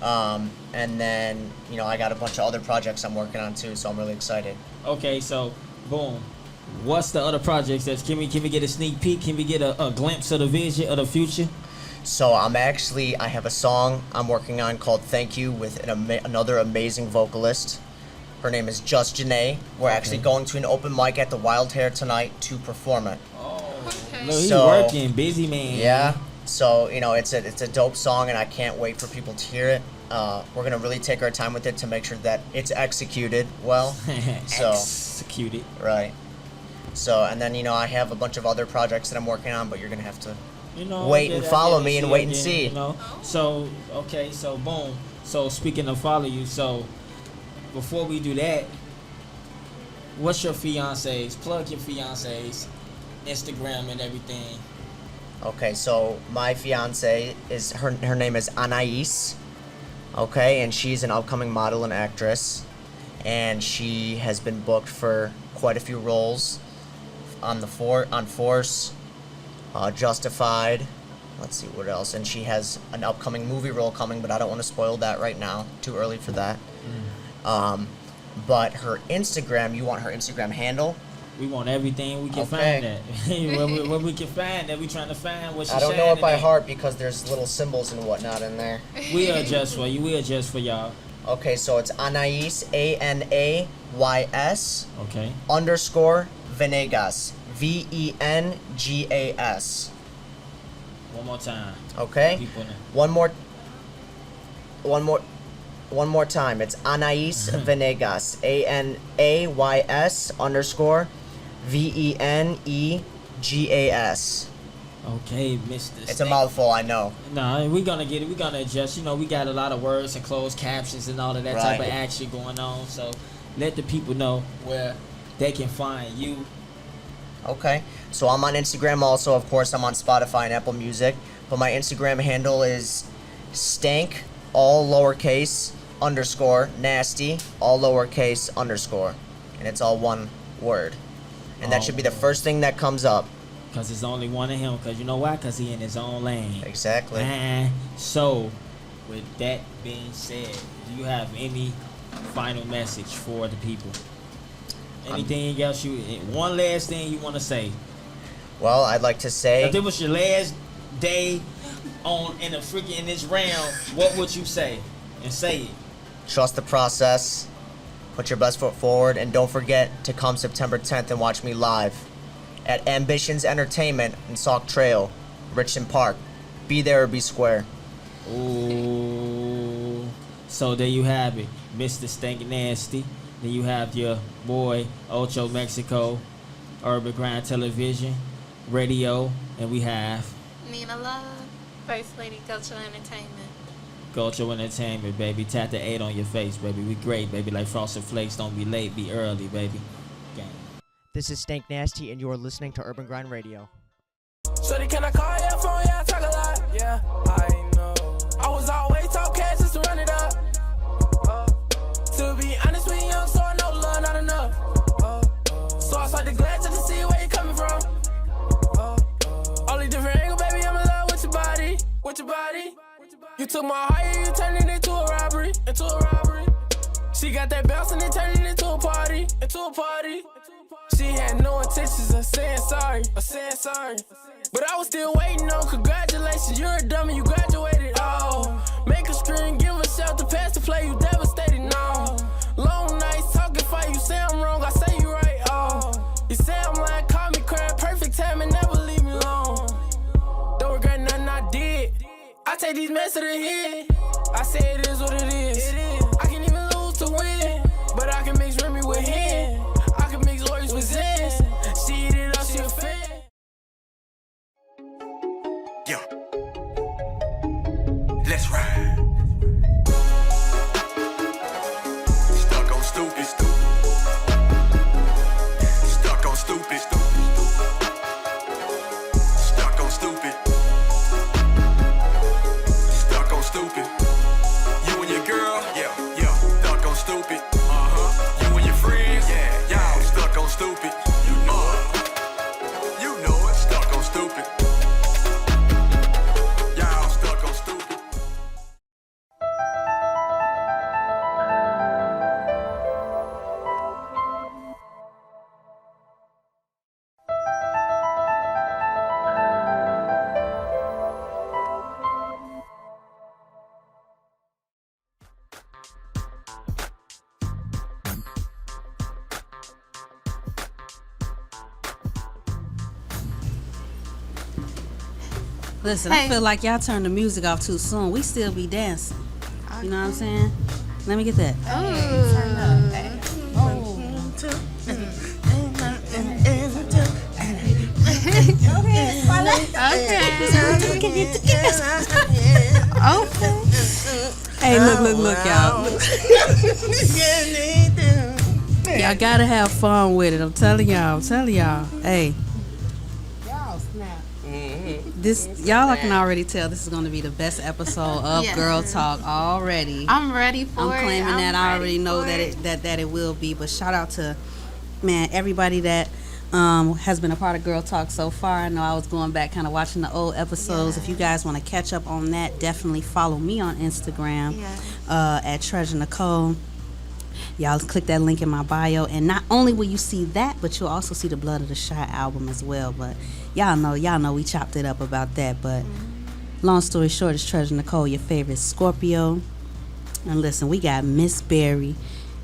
And then, you know, I got a bunch of other projects I'm working on too, so I'm really excited. Okay, so boom. What's the other projects? Can we get a sneak peek? Can we get a glimpse of the vision of the future? So I have a song I'm working on called Thank You with another amazing vocalist. Her name is Just Johni. We're actually going to an open mic at the Wild Hair tonight to perform it. Look, he's working, busy man. Yeah. So, you know, it's a dope song, and I can't wait for people to hear it. We're gonna really take our time with it to make sure that it's executed well. So executed. Right. So, and then, you know, I have a bunch of other projects that I'm working on, but you're gonna have to know, wait and follow me and wait and see. You know. So okay, so boom. So speaking of follow you, so before we do that, what's your fiance's? Plug your fiance's Instagram and everything. Okay, so my fiance is her name is Anais. Okay, and she's an upcoming model and actress, and she has been booked for quite a few roles on Force, Justified. Let's see what else, and she has an upcoming movie role coming, but I don't want to spoil that right now. Too early for that. But her Instagram, you want her Instagram handle? We want everything we can find that. when we can find that, we trying to find what she's I don't know it by heart because there's little symbols and whatnot in there. We adjust for you. We adjust for y'all. Okay, so it's Anais, Anays. Okay. _ Venegas, Vengas. One more time. Okay. One more time. It's Anais Venegas, Anays _ Venegas. Okay, Mr. It's a mouthful, I know. No, we're gonna get it. We're gonna adjust. You know, we got a lot of words and closed captions and all of that type of action going on. So let the people know where they can find you. Okay. So I'm on Instagram also. Of course, I'm on Spotify and Apple Music. But my Instagram handle is stank, all lowercase, _ nasty, all lowercase, _ and it's all one word. And that should be the first thing that comes up. Because there's only one of him. Because you know why? Because he in his own lane. Exactly. So, with that being said, do you have any final message for the people? Anything else one last thing you want to say? Well, I'd like to say, if it was your last day in this round, what would you say? And say it. Trust the process, put your best foot forward, and don't forget to come September 10th and watch me live at Ambitions Entertainment in Sauk Trail, Richmond Park. Be there or be square. Ooh. So there you have it, Mr. Stank Nasty. Then you have your boy Ocho Mexico, Urban Grind Television, Radio, and we have Nina Love, First Lady Cultural Entertainment. Cultural Entertainment, baby. Tap the 8 on your face, baby. We great, baby. Like Frosted Flakes, don't be late, be early, baby. Gang. This is Stank Nasty, and you are listening to Urban Grind Radio. Shorty, can I call your phone? Yeah, I talk a lot. Yeah, I know. I was always talk cash just to run it up. To be honest, we young, so I know love not enough. So I start to glance just to see where you coming from. Only different angle, baby, I'm in love with your body. With your body. You took my heart, you turned it into a robbery. Into a robbery. She got that bounce and it turned it into a party. Into a party. She had no intentions of saying sorry. Of saying sorry. But I was still waiting on congratulations. You're a dummy, you graduated. Oh, make a string, give a shout to pass the play, you devastated. No, long nights talking fight. You say I'm wrong, I say you right. Oh, you say I'm lying, call me crying. Perfect time and never leave me alone. Don't regret nothing I did. I take these mess to the head. I say it is what it is. I can even lose to win, but I can mix Remy with him. I can mix words with Zen. She eat it up, she a fan. Yo, let's ride. Stuck on stupid. Listen, I feel like y'all turned the music off too soon. We still be dancing. You know what I'm saying? Let me get that. Turn Okay. Hey, look, y'all. Y'all gotta have fun with it. I'm telling y'all. Hey. Y'all snap. This y'all can already tell this is gonna be the best episode of Yes. Girl Talk already. I'm ready for it. I'm claiming that. I already know that it will be. But shout out to everybody that has been a part of Girl Talk so far. I know I was going back kind of watching the old episodes. If you guys want to catch up on that, definitely follow me on Instagram at Treasur Necole. Y'all click that link in my bio, and not only will you see that, but you'll also see the Blood of the Shy album as well. But y'all know we chopped it up about that. But long story short, it's Treasur Necole, your favorite Scorpio. And listen, we got Miss Berry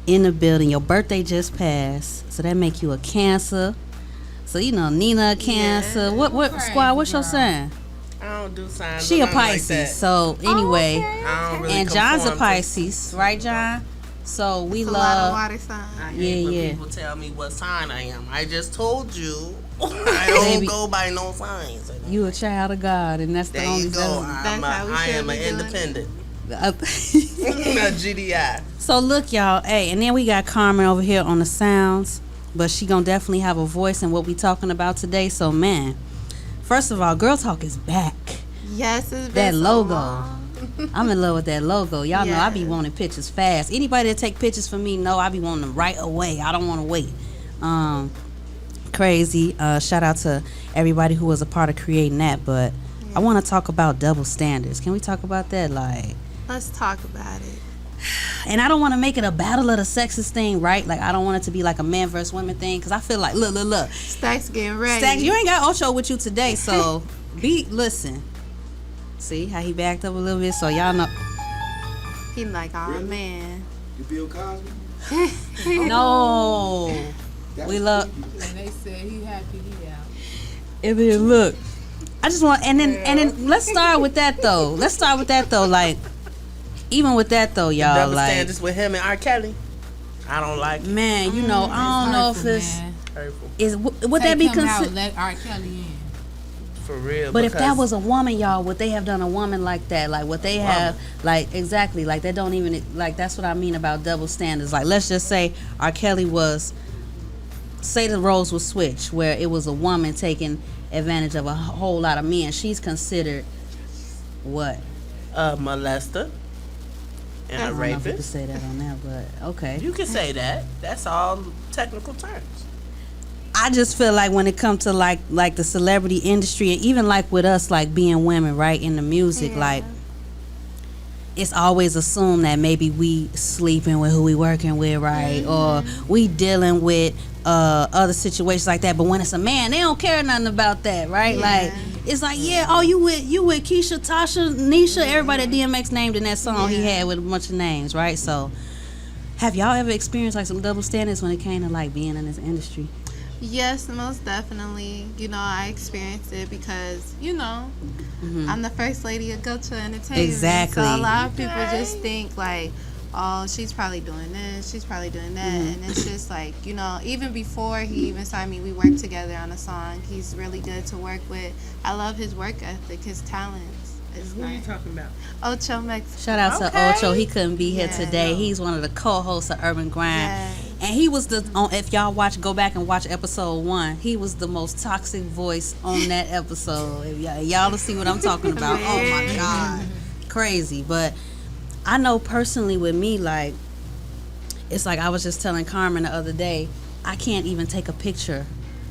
in the building. Your birthday just passed, so that make you a Cancer. So you know Nina a Cancer. What Squalle? What's your sign? I don't do signs. She a nothing like Pisces. that. So anyway, I don't really and John's a conform to- Pisces, right, John? So we It's a love. lot of water signs. I hate when people tell me what sign I am. I just told you. I don't Baby, go by no signs. You a child of God, and that's the There only you go. I am an independent. Not GDI. So look, y'all. Hey, and then we got Carmen over here on the sounds, but she gonna definitely have a voice in what we talking about today. So man, first of all, Girl Talk is back. Yes, it's been That so logo. long. I'm in love with that logo. Y'all know I be wanting pictures fast. Anybody that take pictures for me know I be wanting them right away. I don't want to wait. Crazy. Shout out to everybody who was a part of creating that. But I want to talk about double standards. Can we talk about that? Like, Let's talk about it. and I don't want to make it a battle of the sexes thing, right? Like, I don't want it to be like a man versus women thing, because I feel like, look. Stacks getting ready. Stacks, you ain't got Ocho with you today, so listen. See how he backed up a little bit, so y'all know. He like, oh man. You Bill Cosby? No. We love. And they said he happy he out. And then look, I just want, and then let's start with that though. Like, even with that though, y'all, Double like, standards with him and R. Kelly. I don't like it. man, you know, I don't know if it's Hurtful. would that be Take him out, considered? let R. Kelly in. For real. But if that because was a woman, y'all, would they have done a woman like that? Like, would they have, like, exactly, like, they don't even, like, that's what I mean about double standards. Like, let's just say R. Kelly was, say the roles were switched, where it was a woman taking advantage of a whole lot of men. She's considered what? a molester and I a don't know if you could rapist. say that on there, but okay. You can say that. That's all technical terms. I just feel like when it comes to like the celebrity industry, and even like with us, like being women, right, in the music, like it's always assumed that maybe we sleeping with who we working with, right, or we dealing with other situations like that. But when it's a man, they don't care nothing about that, right? Like it's like, you with Keisha, Tasha, Nisha, everybody that DMX named in that song he had with a bunch of names, right? So have y'all ever experienced like some double standards when it came to like being in this industry? Yes, most definitely. You know, I experienced it because, you know, I'm the first lady of Ocho Entertainment. Exactly. So a lot of people just think like, oh, she's probably doing this, she's probably doing that. And it's just like, you know, even before he even signed me, we worked together on a song. He's really good to work with. I love his work ethic, his talents. Who are you talking about? Ocho Mexico. Shout out to Ocho. He couldn't be here today. He's one of the co-hosts of Urban Grind. And he was if y'all go back and watch episode 1, he was the most toxic voice on that episode. If y'all will see what I'm talking about. Oh my God. Crazy. But I know personally with me, like, it's like I was just telling Carmen the other day, I can't even take a picture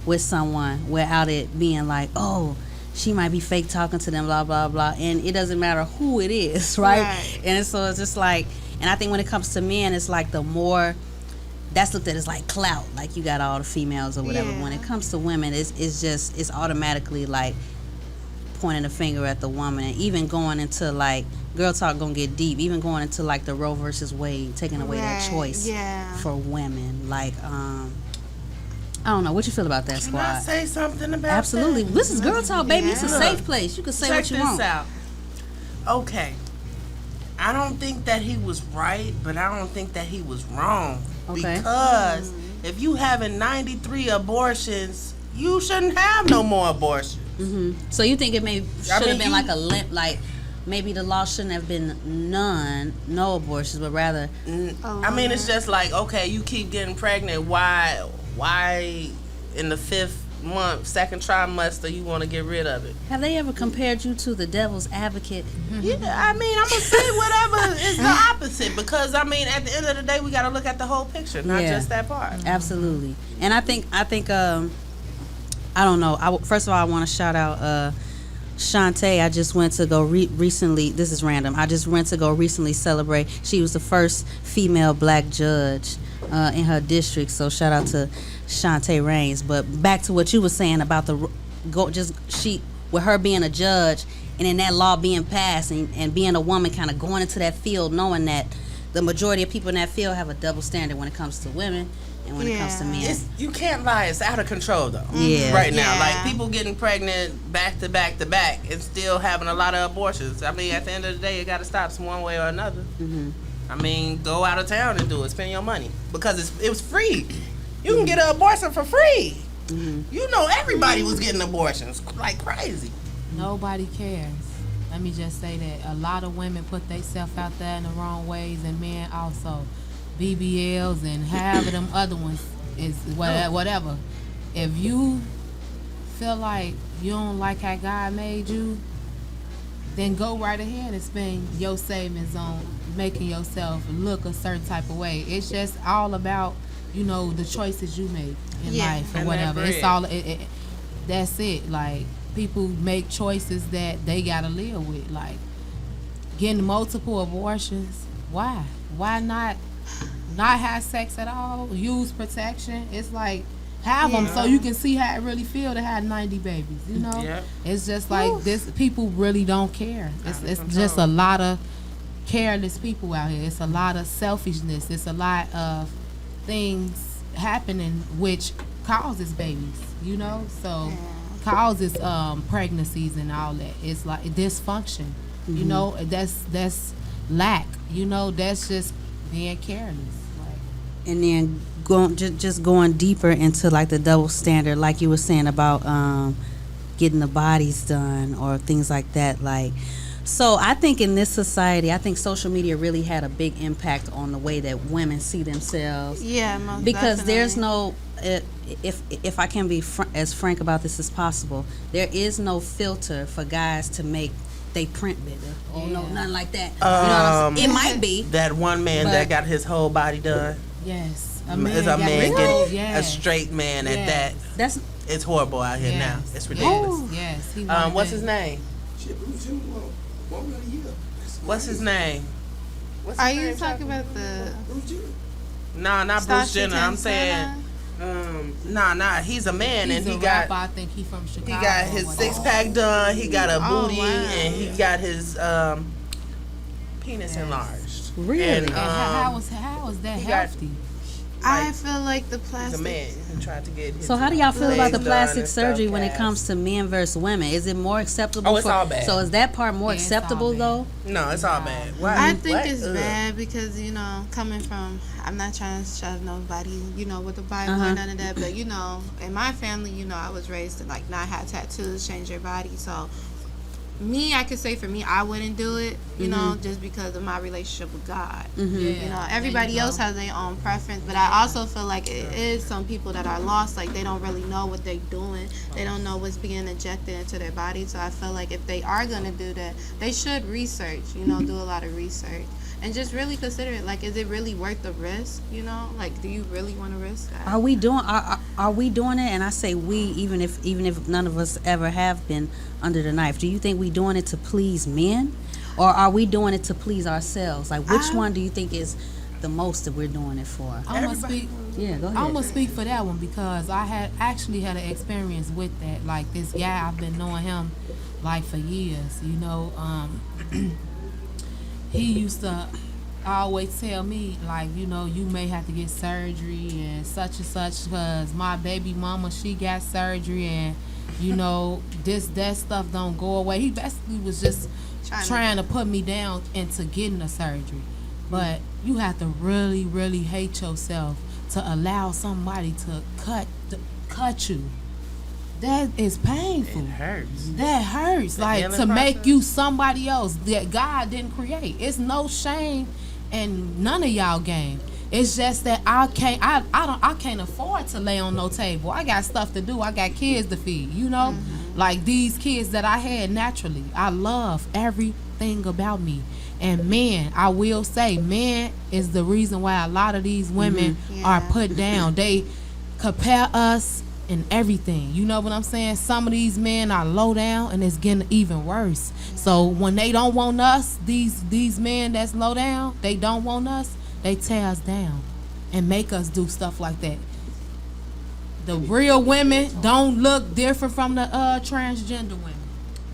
with someone without it being like, oh, she might be fake talking to them, blah, blah, blah. And it doesn't matter who it is, right? And so it's just like, and I think when it comes to men, it's like the more, that's looked at as like clout, like you got all the females or whatever. When it comes to women, it's automatically like pointing a finger at the woman. And even going into like, Girl Talk gonna get deep, even going into like the Roe versus Wade, taking away that choice for women. Like, I don't know. What you feel about that, Can Squad? I say something about Absolutely. that? This is Girl Talk, baby. It's a Look, safe place. You can say what you want. Check this out. Okay. I don't think that he was right, but I don't think that he was wrong. Okay. Because if you having 93 abortions, you shouldn't have no more abortions. So you think it should have been you- like a limp, like maybe the law shouldn't have been no abortions, but rather. I mean, it's just like, okay, you keep getting pregnant. Why in the 5th month, 2nd trimester, you want to get rid of it? Have they ever compared you to the devil's advocate? Yeah, I mean, I'm gonna say whatever is the opposite, because I mean, at the end of the day, we gotta look at the whole picture, not just that part. Absolutely. And I think I don't know. First of all, I want to shout out Shantae. I just went to go recently. This is random. I just went to go recently celebrate. She was the first female black judge in her district. So shout out to Shantae Rains. But back to what you were saying about with her being a judge and then that law being passed and being a woman, kind of going into that field, knowing that the majority of people in that field have a double standard when it comes to women and when it comes to men. You can't lie. It's out of control, though. Yeah. Right now. Like, people getting pregnant back to back to back and still having a lot of abortions. I mean, at the end of the day, it got to stop one way or another. I mean, go out of town and do it. Spend your money. Because it was free. You can get an abortion for free. You know, everybody was getting abortions like crazy. Nobody cares. Let me just say that a lot of women put themselves out there in the wrong ways, and men also. BBLs and half of them other ones is whatever. If you feel like you don't like how God made you, then go right ahead and spend your savings on making yourself look a certain type of way. It's just all about, the choices you make in life or And whatever. that It's bread. all that's it. Like, people make choices that they gotta live with. Like, getting multiple abortions. Why not have sex at all? Use protection. It's like, have them so you can see how it really feel to have 90 babies. It's just like this. People really don't care. It's just a lot of careless people out here. It's a lot of selfishness. It's a lot of things happening which causes babies. So causes pregnancies and all that. It's like dysfunction. That's lack. That's just being careless. And then going deeper into like the double standard, like you were saying about getting the bodies done or things like that. Like, so I think in this society, I think social media really had a big impact on the way that women see themselves. Yeah, most because definitely. there's no, if I can be as frank about this as possible, there is no filter for guys to make they print bigger or nothing like that. You know what I'm saying? It might be that one man that got his whole body done. Yes, It's a man getting a straight man at that. It's horrible out here now. It's ridiculous. Yes. What's his name? What's his name? Are you talking about the? Nah, not Bruce Jenner. I'm saying, he's a man and he got. I think he from Chicago. He got his 6-pack done. He got a booty and he got his penis enlarged. Really? And, how is that healthy? I feel like the plastic. He's a man who tried to get his So how do y'all feel about the legs plastic done and surgery stuff when it cast. comes to men versus women? Is it more acceptable? Oh, it's all bad. So is that part more acceptable though? No, it's all bad. Why? I think What? it's Ugh. bad because coming from, I'm not trying to shove nobody, with the Bible or none of that, but in my family, I was raised to like not have tattoos, change your body. So I could say for me, I wouldn't do it, just because of my relationship with God. Everybody else has their own preference, but I also feel like it is some people that are lost, like they don't really know what they're doing. They don't know what's being injected into their body. So I feel like if they are going to do that, they should research, do a lot of research. And just really consider it, like, is it really worth the risk, Like, do you really want to risk that? Are we doing it? And I say we, even if none of us ever have been under the knife. Do you think we doing it to please men, or are we doing it to please ourselves? Like, which one do you think is the most that we're doing it for? I'm gonna speak. Yeah, go ahead. I'm gonna speak for that one because I had an experience with that. Like, this guy, I've been knowing him like for years. He used to. always tell me, like, you know, you may have to get surgery and such because my baby mama, she got surgery, and you know, that stuff don't go away. He basically was just trying to put me down into getting the surgery. But you have to really, really hate yourself to allow somebody to cut you. That is painful. It hurts. That hurts. The Like, healing to make process? you somebody else that God didn't create. It's no shame in none of y'all game. It's just that I can't afford to lay on no table. I got stuff to do. I got kids to feed, you know? Like these kids that I had naturally. I love everything about me. And men, I will say, men is the reason why a lot of these women are put down. They compare us and everything. You know what I'm saying? Some of these men are low down, and it's getting even worse. So when they don't want us, these men that's low down, they don't want us, they tear us down and make us do stuff like that. The real women don't look different from the transgender women.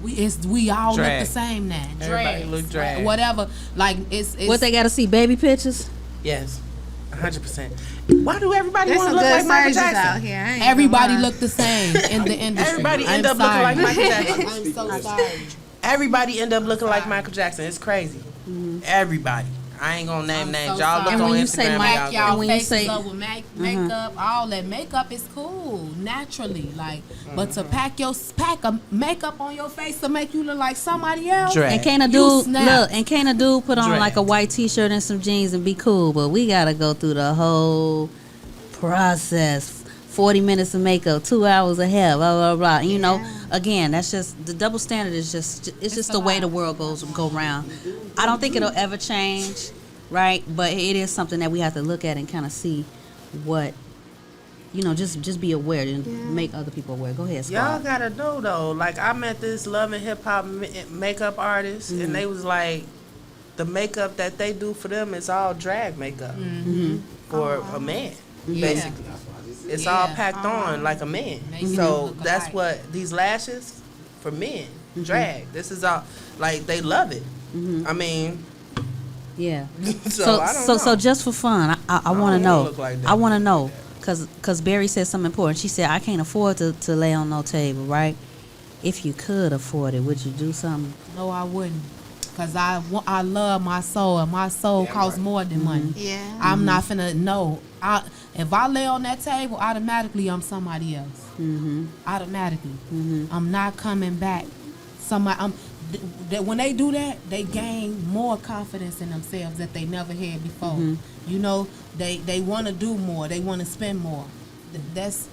We all Drag. look the same now. Everybody look drag. Whatever. Like it's What they got to see? Baby pictures? Yes, 100%. Why do everybody There's want to some look good like Michael surgeons Jackson? out here. I ain't Everybody gonna lie. look the same in the industry. Everybody end I'm up looking like sorry. Michael Jackson. I'm so sorry. Everybody end up looking like Michael Jackson. It's crazy. Everybody. I ain't gonna name names. So y'all look sorry. on when you Instagram. say and Mike, y'all Y'all go, when you faces say- up with makeup, all that makeup is cool naturally, like, but to pack a makeup on your face to make you look like somebody else, Drag. And can't a You dude snap. put on Drag. like a white t-shirt and some jeans and be cool? But we gotta go through the whole process. 40 minutes of makeup, 2 hours of hair, blah blah blah. And, you know, again, that's just the double standard. Is just the way the world go round. I don't think it'll ever change, right? But it is something that we have to look at and kind of see what, you know, just be aware and make other people aware. Go ahead, Y'all Squalle. gotta know though. Like I met this Love and Hip Hop makeup artist, and they was like, the makeup that they do for them is all drag makeup for a man, basically. It's all packed on like a man. So that's what these lashes for men drag. This is all like they love it. I mean, Yeah. So, I don't know. So just for fun, I want to don't know. look like that. I want to know because Barry said something important. She said, I can't afford to lay on no table, right? If you could afford it, would you do something? No, I wouldn't, cause I love my soul, and my soul costs more than money. Yeah. I'm not finna if I lay on that table, automatically I'm somebody else. Automatically, I'm not coming back. When they do that, they gain more confidence in themselves that they never had before. You know, they want to do more. They want to spend more. That's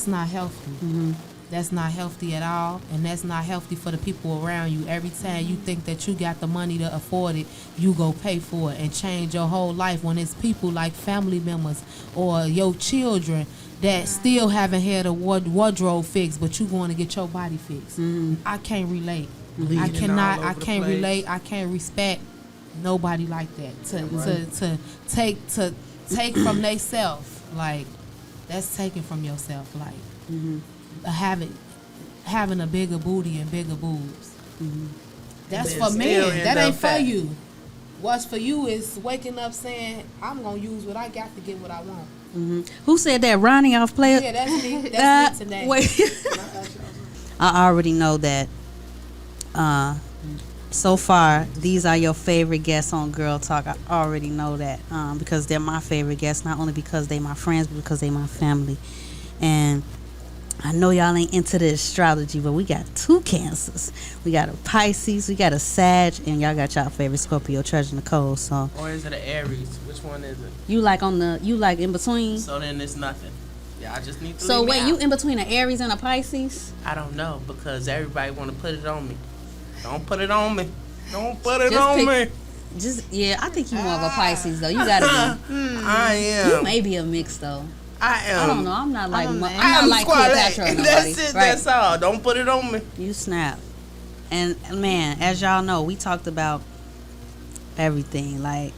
not healthy. That's not healthy at all, and that's not healthy for the people around you. Every time you think that you got the money to afford it, you go pay for it and change your whole life when it's people like family members or your children that still haven't had a wardrobe fixed, but you going to get your body fixed. I can't relate. Bleeding I cannot. all I over the can't place. relate. I can't respect nobody like that. To take from they self, like that's taken from yourself. Like having a bigger booty and bigger boobs. That's Then for still men. end That up ain't for fat. you. What's for you is waking up saying, I'm gonna use what I got to get what I want. Who said that? Ronnie off player? Yeah, that's me. That's me today. Wait. I already know that. So far, these are your favorite guests on Girl Talk. I already know that because they're my favorite guests, not only because they my friends, but because they my family. And I know y'all ain't into the astrology, but we got 2 Cancers. We got a Pisces, we got a Sag, and y'all got y'all favorite Scorpio, Treasur, Necole. So or is it an Aries? Which one is it? you like in between? So then it's nothing. Yeah, I just need to. So leave me wait, out. you in between an Aries and a Pisces? I don't know because everybody want to put it on me. Don't put it on me. Don't put it Just on pick- me. I think you more of a Pisces though. You gotta be. I am. You may be a mix though. I am. I don't know. I'm not like I'm not I'm like Squalle. Cleopatra or nobody. That's it. Right. That's all. Don't put it on me. You snap. And man, as y'all know, we talked about everything. Like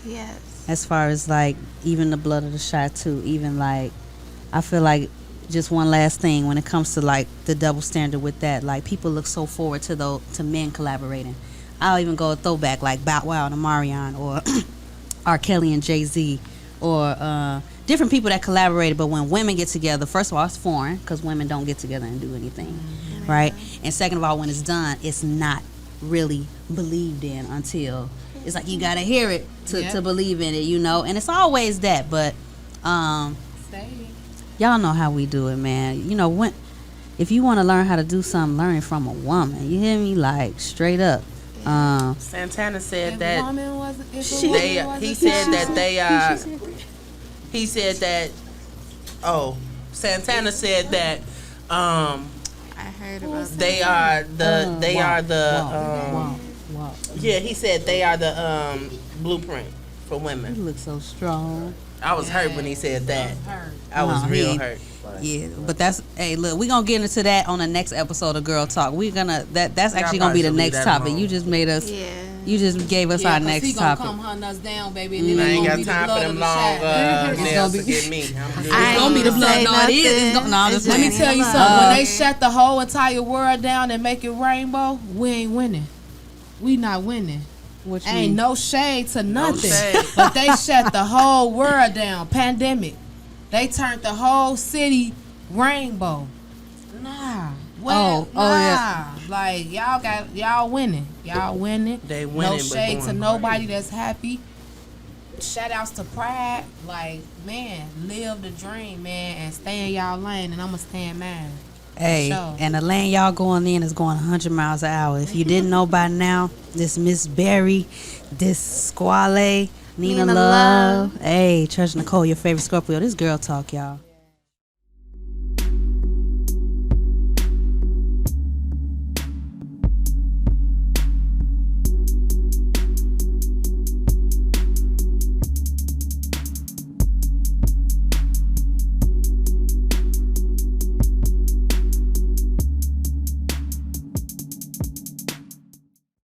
Yes. as far as like even the blood of the shot too. Even like I feel like just one last thing when it comes to like the double standard with that. Like people look so forward to men collaborating. I'll even go a throwback like Bow Wow and Marion or R. Kelly and Jay-Z, or different people that collaborated. But when women get together, first of all, it's foreign because women don't get together and do anything, right? And second of all, when it's done, it's not really believed in until it's like you gotta hear it to believe in it, you know. And it's always that, but y'all know how we do it, man. You know, when if you want to learn how to do something, learn it from a woman. You hear me? Like straight up. Santana said that he said that Santana said that I heard about they are the yeah, he said they are the blueprint for women. You look so strong. I was hurt when he said that. I was real hurt. Yeah, but hey, look, we're gonna get into that on the next episode of Girl Talk. We're gonna that's actually gonna be the next topic. You just made us you just gave us our next he topic. Gonna come hunting us down, baby, and I ain't got be time the for blood them of long nails to get me. It's gonna be the blood. No, it is. Let me tell you something. When they shut the whole entire world down and make it rainbow, we ain't winning. We not winning. Ain't no shade to nothing. But they shut the whole world down. Pandemic. They turned the whole city rainbow. Nah. Yeah. Like y'all winning. Y'all winning. They winning. No shade to nobody that's happy. Shout outs to Pride. Like, man, live the dream, man, and stay in y'all lane, and I'ma stay in mine. Hey, and the lane y'all going in is going 100 miles an hour. If you didn't know by now, this Miss Berry, this Squalle, Nina Love. Hey, Treasure Necole, your favorite Scorpio. This Girl Talk, y'all.